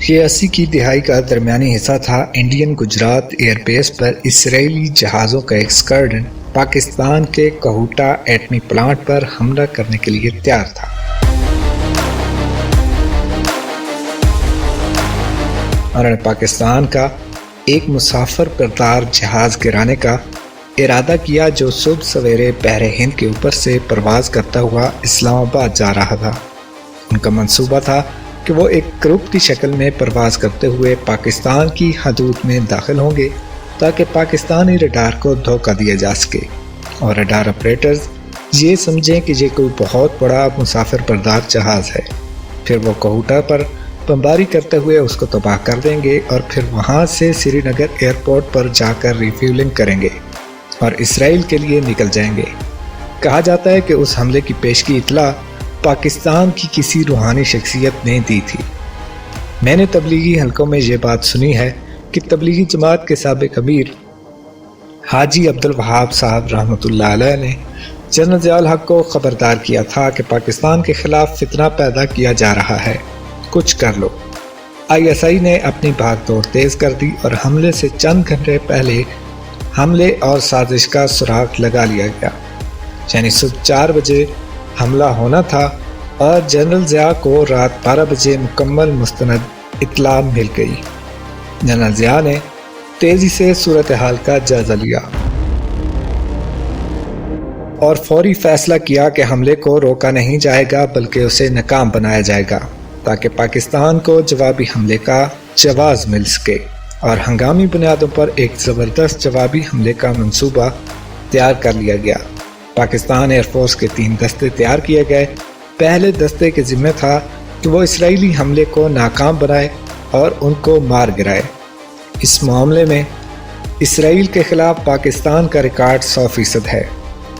یہ 80 کی دہائی کا درمیانی حصہ تھا۔ انڈین گجرات ایئر بیس پر اسرائیلی جہازوں کا ایک اسکواڈرن پاکستان کے کوہوٹا ایٹمی پلانٹ پر حملہ کرنے کے لیے تیار تھا۔ انہوں نے پاکستان کا ایک مسافر بردار جہاز گرانے کا ارادہ کیا جو صبح سویرے بحر ہند کے اوپر سے پرواز کرتا ہوا اسلام آباد جا رہا تھا۔ ان کا منصوبہ تھا کہ وہ ایک گروپ کی شکل میں پرواز کرتے ہوئے پاکستان کی حدود میں داخل ہوں گے تاکہ پاکستانی ریڈار کو دھوکہ دیا جا سکے اور ریڈار آپریٹرز یہ سمجھیں کہ یہ کوئی بہت بڑا مسافر بردار جہاز ہے۔ پھر وہ کوہوٹا پر بمباری کرتے ہوئے اس کو تباہ کر دیں گے اور پھر وہاں سے سری نگر ایئرپورٹ پر جا کر ریفیولنگ کریں گے اور اسرائیل کے لیے نکل جائیں گے۔ کہا جاتا ہے کہ اس حملے کی پیشگی اطلاع پاکستان کی کسی روحانی شخصیت نے دی تھی۔ میں نے تبلیغی حلقوں میں یہ بات سنی ہے کہ تبلیغی جماعت کے سابق امیر حاجی عبدالوہاب صاحب رحمۃ اللہ علیہ نے جنرل ضیاء الحق کو خبردار کیا تھا کہ پاکستان کے خلاف فتنہ پیدا کیا جا رہا ہے، کچھ کر لو۔ ISI نے اپنی بھاگ دوڑ تیز کر دی اور حملے سے چند گھنٹے پہلے حملے اور سازش کا سراغ لگا لیا گیا، یعنی صبح 4 بجے حملہ ہونا تھا اور جنرل ضیاء کو رات 12 بجے مکمل مستند اطلاع مل گئی۔ جنرل ضیاء نے تیزی سے صورتحال کا جائزہ لیا اور فوری فیصلہ کیا کہ حملے کو روکا نہیں جائے گا بلکہ اسے ناکام بنایا جائے گا تاکہ پاکستان کو جوابی حملے کا جواز مل سکے، اور ہنگامی بنیادوں پر ایک زبردست جوابی حملے کا منصوبہ تیار کر لیا گیا۔ پاکستان ایئر فورس کے 3 دستے تیار کیے گئے۔ پہلے دستے کے ذمہ تھا کہ وہ اسرائیلی حملے کو ناکام بنائے اور ان کو مار گرائے۔ اس معاملے میں اسرائیل کے خلاف پاکستان کا ریکارڈ 100% ہے۔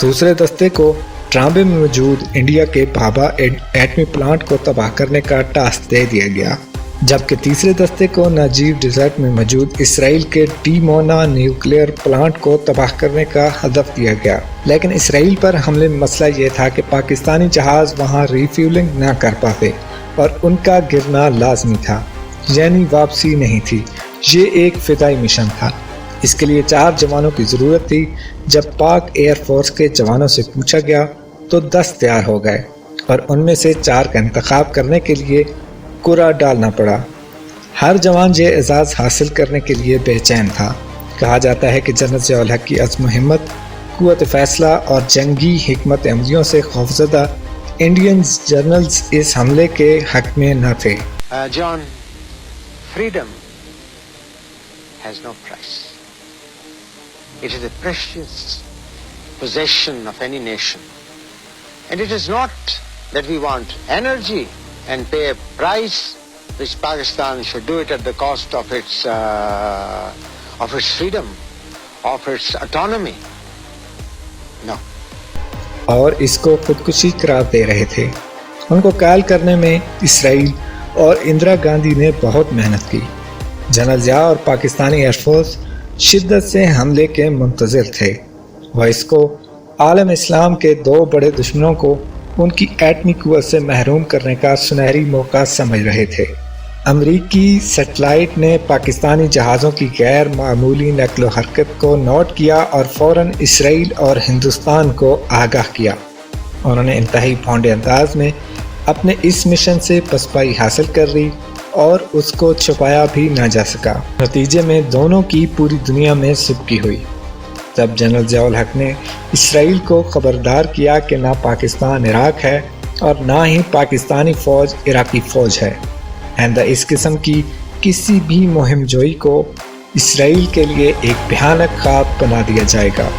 دوسرے دستے کو ٹرانبے میں موجود انڈیا کے بھابھا ایٹمی پلانٹ کو تباہ کرنے کا ٹاسک دے دیا گیا، جبکہ تیسرے دستے کو ناجیب ڈیزرٹ میں موجود اسرائیل کے ڈیمونا نیوکلیئر پلانٹ کو تباہ کرنے کا ہدف دیا گیا۔ لیکن اسرائیل پر حملے میں مسئلہ یہ تھا کہ پاکستانی جہاز وہاں ریفیولنگ نہ کر پاتے اور ان کا گرنا لازمی تھا، یعنی واپسی نہیں تھی۔ یہ ایک فضائی مشن تھا، اس کے لیے 4 جوانوں کی ضرورت تھی۔ جب پاک ایئر فورس کے جوانوں سے پوچھا گیا تو 10 تیار ہو گئے اور ان میں سے 4 کا انتخاب کرنے کے لیے قرعہ ڈالنا پڑا۔ ہر جوان یہ اعزاز حاصل کرنے کے لیے بے چین تھا۔ کہا جاتا ہے کہ جنرل ضیاء الحق کی عزم و ہمت، قوت فیصلہ اور جنگی حکمت عملیوں سے خوفزدہ انڈین جنرلز اس حملے کے حق میں نہ تھے۔ John, freedom has no price. It is a precious possession of any nation. And it is not that we want energy and pay a price which Pakistan should do it at the cost of its freedom, of its autonomy. No. اور اس کو خودکشی قرار دے رہے تھے۔ ان کو قائل کرنے میں اسرائیل اور اندرا گاندھی نے بہت محنت کی۔ جنرل ضیاء اور پاکستانی ایئر فورس شدت سے حملے کے منتظر تھے۔ وہ اس کو عالم اسلام کے 2 بڑے دشمنوں کو ان کی ایٹمی قوت سے محروم کرنے کا سنہری موقع سمجھ رہے تھے۔ امریکی سیٹلائٹ نے پاکستانی جہازوں کی غیر معمولی نقل و حرکت کو نوٹ کیا اور فوراً اسرائیل اور ہندوستان کو آگاہ کیا۔ انہوں نے انتہائی بھونڈے انداز میں اپنے اس مشن سے پسپائی حاصل کر لی اور اس کو چھپایا بھی نہ جا سکا۔ نتیجے میں دونوں کی پوری دنیا میں سبکی ہوئی۔ جب جنرل ضیاء الحق نے اسرائیل کو خبردار کیا کہ نہ پاکستان عراق ہے اور نہ ہی پاکستانی فوج عراقی فوج ہے، آئندہ اس قسم کی کسی بھی مہم جوئی کو اسرائیل کے لیے ایک بھیانک خواب بنا دیا جائے گا۔